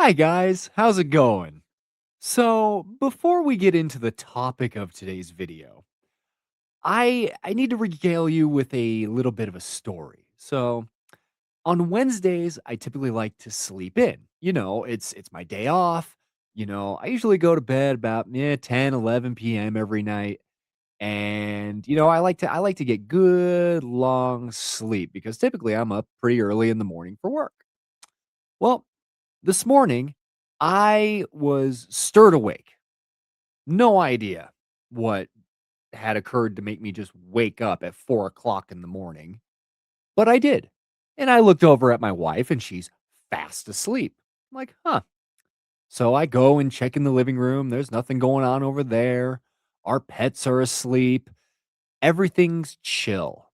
Hi, guys. How's it going? So, before we get into the topic of today's video, I need to regale you with a little bit of a story. So, on Wednesdays, I typically like to sleep in. It's my day off. I usually go to bed about 10, 11 p.m. every night. And I like to get good long sleep because typically I'm up pretty early in the morning for work. Well, this morning, I was stirred awake. No idea what had occurred to make me just wake up at 4 o'clock in the morning, but I did. And I looked over at my wife and she's fast asleep. I'm like, huh. So I go and check in the living room. There's nothing going on over there. Our pets are asleep. Everything's chill.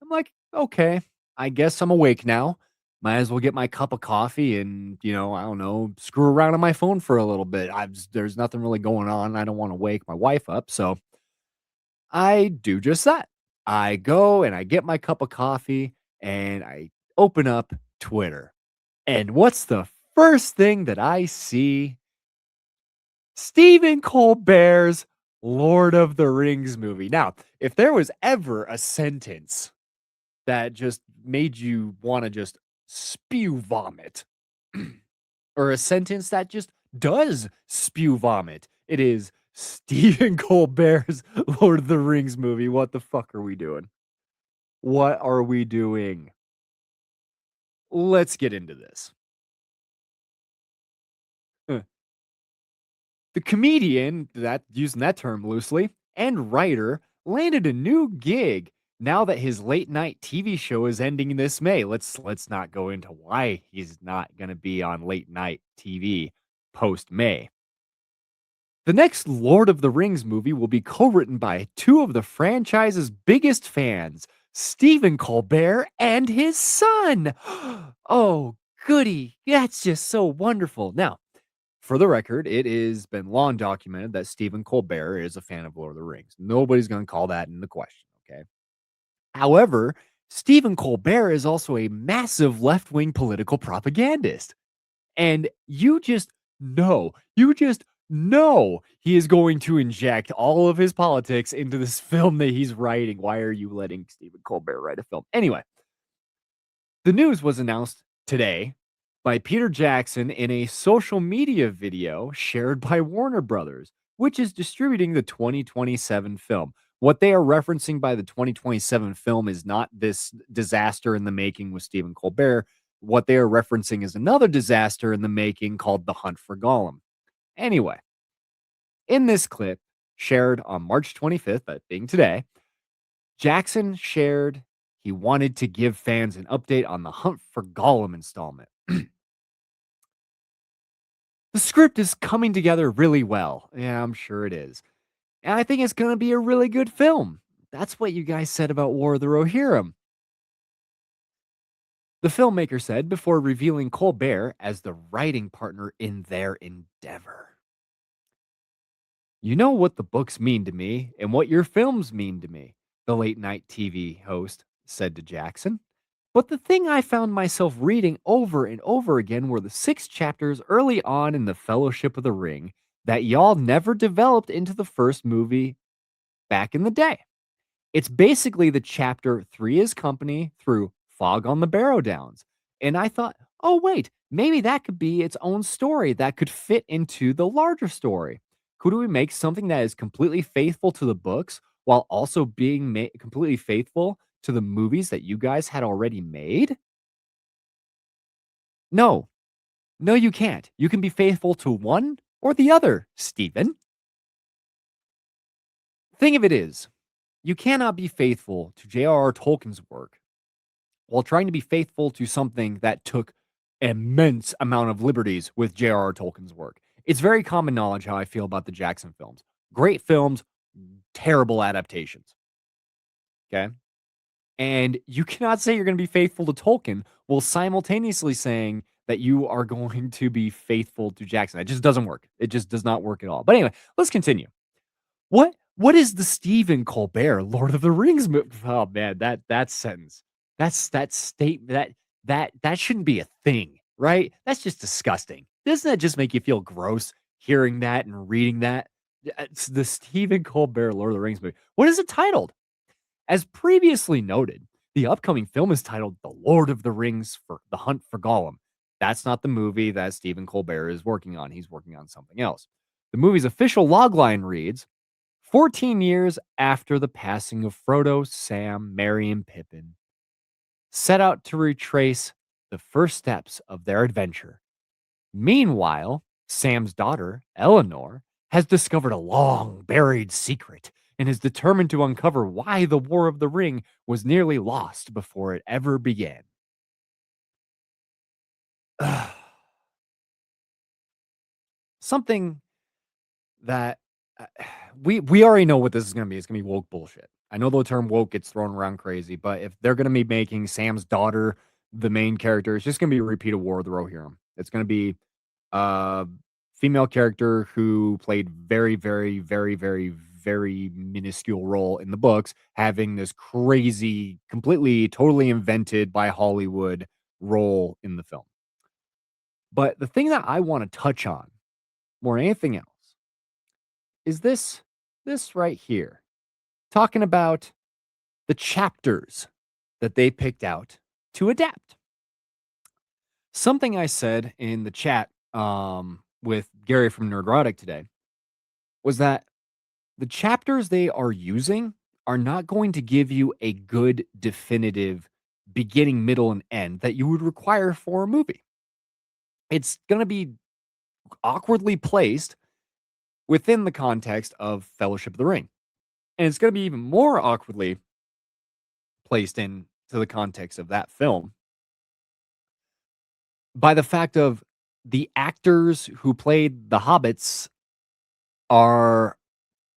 I'm like, okay, I guess I'm awake now. Might as well get my cup of coffee and, I don't know, screw around on my phone for a little bit. There's nothing really going on. I don't want to wake my wife up. So I do just that. I go and I get my cup of coffee and I open up Twitter. And what's the first thing that I see? Stephen Colbert's Lord of the Rings movie. Now, if there was ever a sentence that just made you wanna just spew vomit, or a sentence that just does spew vomit. It is Stephen Colbert's Lord of the Rings movie. What the fuck are we doing? What are we doing? Let's get into this. Huh. The comedian, that using that term loosely, and writer landed a new gig now that his late night TV show is ending this May. Let's not go into why he's not going to be on late night TV post May. The next Lord of the Rings movie will be co-written by two of the franchise's biggest fans, Stephen Colbert and his son. Oh, goody. That's just so wonderful. Now, for the record, it has been long documented that Stephen Colbert is a fan of Lord of the Rings. Nobody's going to call that into question, okay? However, Stephen Colbert is also a massive left wing political propagandist. And you just know he is going to inject all of his politics into this film that he's writing. Why are you letting Stephen Colbert write a film? Anyway, the news was announced today by Peter Jackson in a social media video shared by Warner Brothers, which is distributing the 2027 film. What they are referencing by the 2027 film is not this disaster in the making with Stephen Colbert. What they are referencing is another disaster in the making called The Hunt for Gollum. Anyway, in this clip shared on March 25th, that being today, Jackson shared he wanted to give fans an update on the Hunt for Gollum installment. The script is coming together really well. Yeah, I'm sure it is. And I think it's going to be a really good film. That's what you guys said about War of the Rohirrim. The filmmaker said before revealing Colbert as the writing partner in their endeavor. You know what the books mean to me and what your films mean to me, the late night TV host said to Jackson. But the thing I found myself reading over and over again were the 6 chapters early on in the Fellowship of the Ring that y'all never developed into the first movie back in the day. It's basically the chapter 3 is company through Fog on the Barrow Downs. And I thought, oh, wait, maybe that could be its own story that could fit into the larger story. Could we make something that is completely faithful to the books while also being completely faithful to the movies that you guys had already made? No, no, you can't. You can be faithful to one or the other, Stephen. Thing of it is, you cannot be faithful to J.R.R. Tolkien's work while trying to be faithful to something that took immense amount of liberties with J.R.R. Tolkien's work. It's very common knowledge how I feel about the Jackson films. Great films, terrible adaptations. Okay. And you cannot say you're going to be faithful to Tolkien while simultaneously saying that you are going to be faithful to Jackson. It just doesn't work. It just does not work at all. But anyway, let's continue. What is the Stephen Colbert Lord of the Rings movie? Oh man, that sentence. That shouldn't be a thing, right? That's just disgusting. Doesn't that just make you feel gross hearing that and reading that? It's the Stephen Colbert Lord of the Rings movie. What is it titled? As previously noted, the upcoming film is titled The Lord of the Rings for The Hunt for Gollum. That's not the movie that Stephen Colbert is working on. He's working on something else. The movie's official logline reads 14 years after the passing of Frodo, Sam, Merry, and Pippin set out to retrace the first steps of their adventure. Meanwhile, Sam's daughter, Eleanor, has discovered a long buried secret and is determined to uncover why the War of the Ring was nearly lost before it ever began. Something that uh, we already know what this is going to be. It's going to be woke bullshit. I know the term woke gets thrown around crazy, but if they're going to be making Sam's daughter the main character, it's just going to be a repeat of War of the Rohirrim. It's going to be uh female character who played very, very, very, very, very minuscule role in the books, having this crazy, completely, totally invented by Hollywood role in the film. But the thing that I want to touch on more than anything else is this right here, talking about the chapters that they picked out to adapt. Something I said in the chat with Gary from Nerdrotic today was that the chapters they are using are not going to give you a good definitive beginning, middle, and end that you would require for a movie. It's going to be awkwardly placed within the context of Fellowship of the Ring. And it's going to be even more awkwardly placed into the context of that film by the fact of the actors who played the hobbits are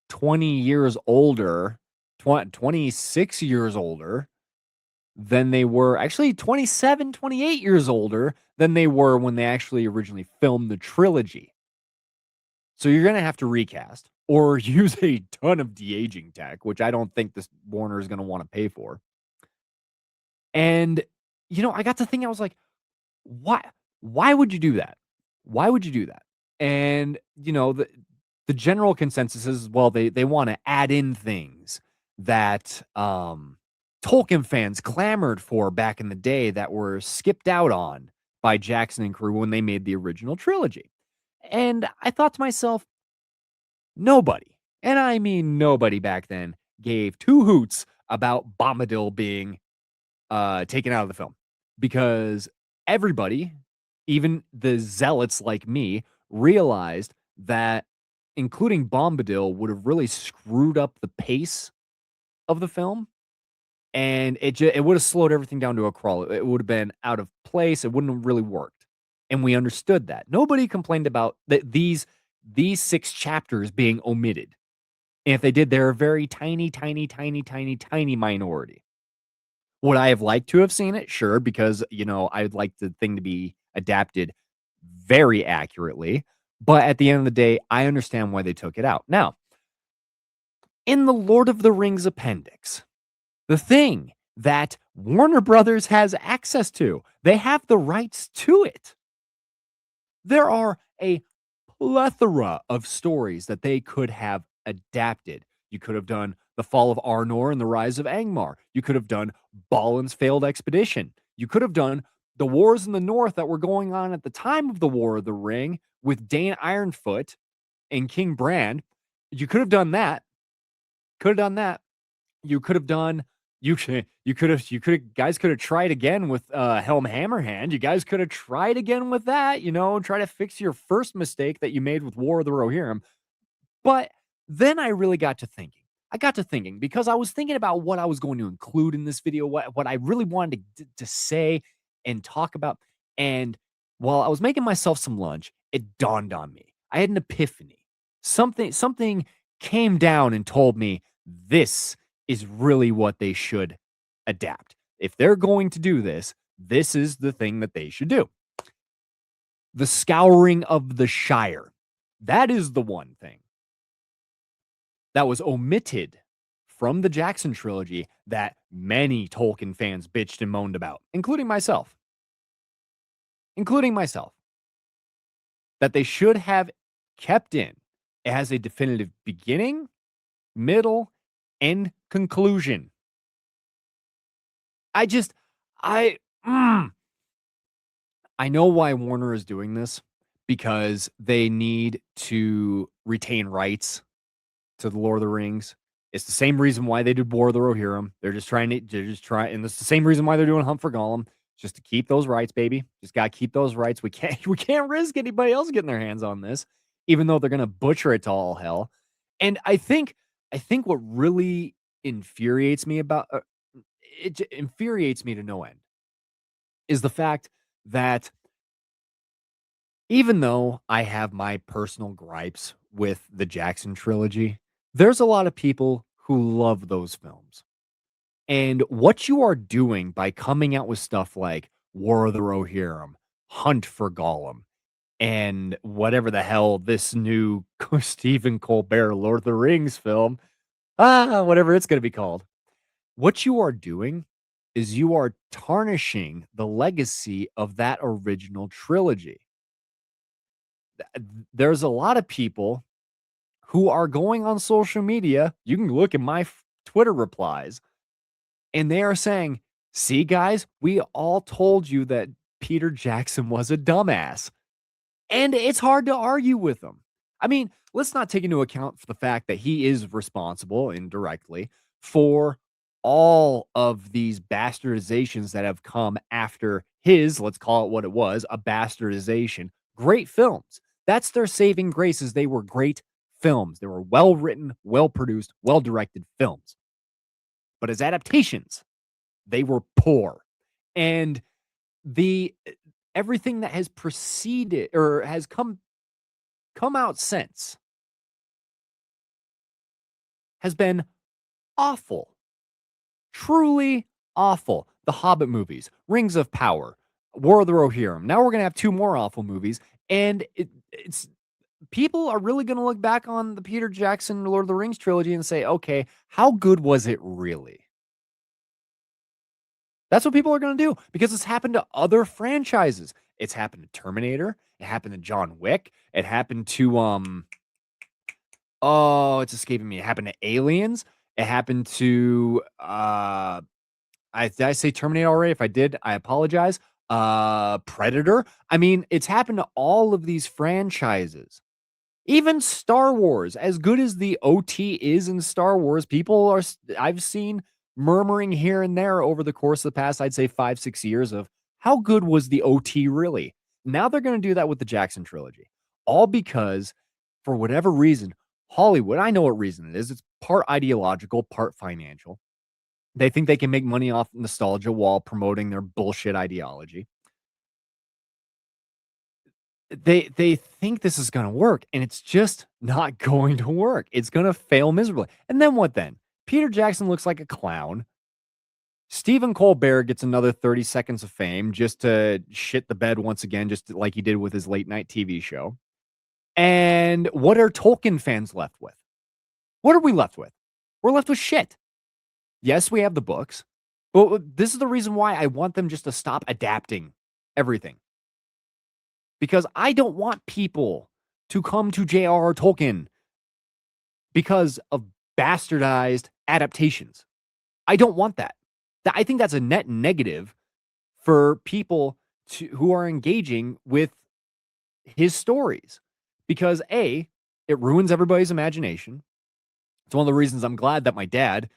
20 years older, 26 years older than they were, actually 27, 28 years older than they were when they actually originally filmed the trilogy. So you're going to have to recast or use a ton of de-aging tech, which I don't think this Warner is going to want to pay for. And I got to think, I was like, why would you do that? Why would you do that? And the general consensus is, well, they want to add in things that Tolkien fans clamored for back in the day that were skipped out on by Jackson and crew when they made the original trilogy. And I thought to myself, nobody, and I mean nobody back then, gave two hoots about Bombadil being taken out of the film, because everybody, even the zealots like me, realized that including Bombadil would have really screwed up the pace of the film, and it would have slowed everything down to a crawl. It would have been out of place. It wouldn't have really worked, and we understood that. Nobody complained about these 6 chapters being omitted. And if they did, they're a very tiny, tiny, tiny, tiny, tiny minority. Would I have liked to have seen it? Sure, because, I'd like the thing to be adapted very accurately. But at the end of the day, I understand why they took it out. Now, in the Lord of the Rings appendix, the thing that Warner Brothers has access to, they have the rights to it. There are a plethora of stories that they could have adapted. You could have done The Fall of Arnor and the Rise of Angmar. You could have done Balin's failed expedition. You could have done the wars in the north that were going on at the time of the War of the Ring with Dane Ironfoot and King Bran. You could have done that. Could have done that. You could have done guys could have tried again with Helm Hammerhand. You guys could have tried again with that, try to fix your first mistake that you made with War of the Rohirrim. But then I really got to thinking. I got to thinking because I was thinking about what I was going to include in this video, what I really wanted to say and talk about. And while I was making myself some lunch, it dawned on me. I had an epiphany. Something came down and told me this is really what they should adapt. If they're going to do this, this is the thing that they should do. The Scouring of the Shire. That is the one thing that was omitted from the Jackson trilogy that many Tolkien fans bitched and moaned about, including myself. that they should have kept in. It has a definitive beginning, middle, and conclusion. I just I mm, I know why Warner is doing this because they need to retain rights to the Lord of the Rings. It's the same reason why they did War of the Rohirrim. They're just trying, and it's the same reason why they're doing Hunt for Gollum, just to keep those rights, baby. Just gotta keep those rights. We can't we can't risk anybody else getting their hands on this, even though they're gonna butcher it to all hell. And I think what really infuriates me about infuriates me to no end is the fact that even though I have my personal gripes with the Jackson trilogy, there's a lot of people who love those films. And what you are doing by coming out with stuff like War of the Rohirrim, Hunt for Gollum, and whatever the hell this new Stephen Colbert Lord of the Rings film, whatever it's going to be called. What you are doing is you are tarnishing the legacy of that original trilogy. There's a lot of people who are going on social media. You can look at my Twitter replies, and they are saying, "See, guys, we all told you that Peter Jackson was a dumbass." And it's hard to argue with them. I mean, let's not take into account for the fact that he is responsible indirectly for all of these bastardizations that have come after his, let's call it what it was, a bastardization. Great films. That's their saving grace is they were great films. They were well written, well produced, well directed films. But as adaptations, they were poor. And the everything that has preceded or has come out since has been awful, truly awful. The Hobbit movies, Rings of Power, War of the Rohirrim. Now we're gonna have two more awful movies, and it's people are really gonna look back on the Peter Jackson Lord of the Rings trilogy and say, okay, how good was it really? That's what people are gonna do because it's happened to other franchises. It's happened to Terminator. It happened to John Wick. It happened to oh, it's escaping me. It happened to Aliens. It happened to did I say Terminator already? If I did, I apologize. Predator. I mean, it's happened to all of these franchises. Even Star Wars, as good as the OT is in Star Wars, people are I've seen murmuring here and there over the course of the past, I'd say 5, 6 years of how good was the OT really? Now they're going to do that with the Jackson trilogy. All because for whatever reason, Hollywood, I know what reason it is. It's part ideological, part financial. They think they can make money off nostalgia while promoting their bullshit ideology. They think this is gonna work, and it's just not going to work. It's gonna fail miserably. And then what then? Peter Jackson looks like a clown. Stephen Colbert gets another 30 seconds of fame just to shit the bed once again, just like he did with his late night TV show. And what are Tolkien fans left with? What are we left with? We're left with shit. Yes, we have the books, but this is the reason why I want them just to stop adapting everything. Because I don't want people to come to J.R.R. Tolkien because of bastardized adaptations. I don't want that. I think that's a net negative for people who are engaging with his stories because A, it ruins everybody's imagination. It's one of the reasons I'm glad that my dad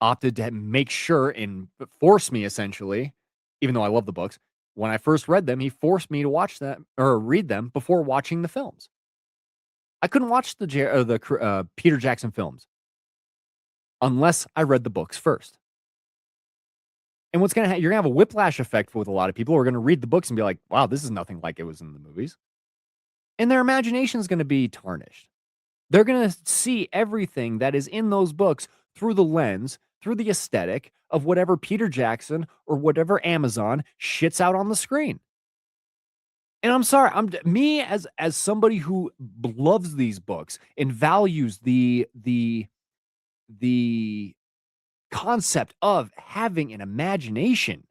opted to make sure and force me essentially, even though I love the books, when I first read them, he forced me to watch them or read them before watching the films. I couldn't watch the Peter Jackson films unless I read the books first. And what's you're gonna have a whiplash effect with a lot of people who are gonna read the books and be like, "Wow, this is nothing like it was in the movies," and their imagination is gonna be tarnished. They're gonna see everything that is in those books through the lens, through the aesthetic of whatever Peter Jackson or whatever Amazon shits out on the screen. And I'm sorry, me as somebody who loves these books and values the concept of having an imagination.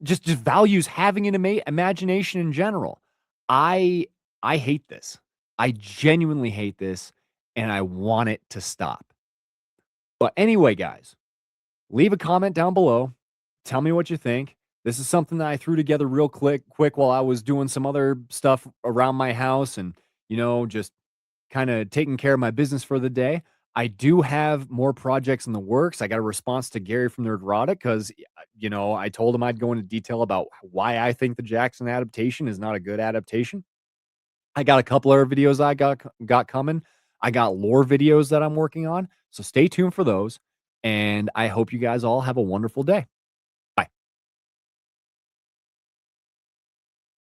just values having an imagination in general. I I hate this. I genuinely hate this, and I want it to stop. But anyway, guys, leave a comment down below. Tell me what you think. This is something that I threw together real quick while I was doing some other stuff around my house and, just kind of taking care of my business for the day. I do have more projects in the works. I got a response to Gary from Nerdrotic because, I told him I'd go into detail about why I think the Jackson adaptation is not a good adaptation. I got a couple other videos I got coming. I got lore videos that I'm working on. So stay tuned for those. And I hope you guys all have a wonderful day.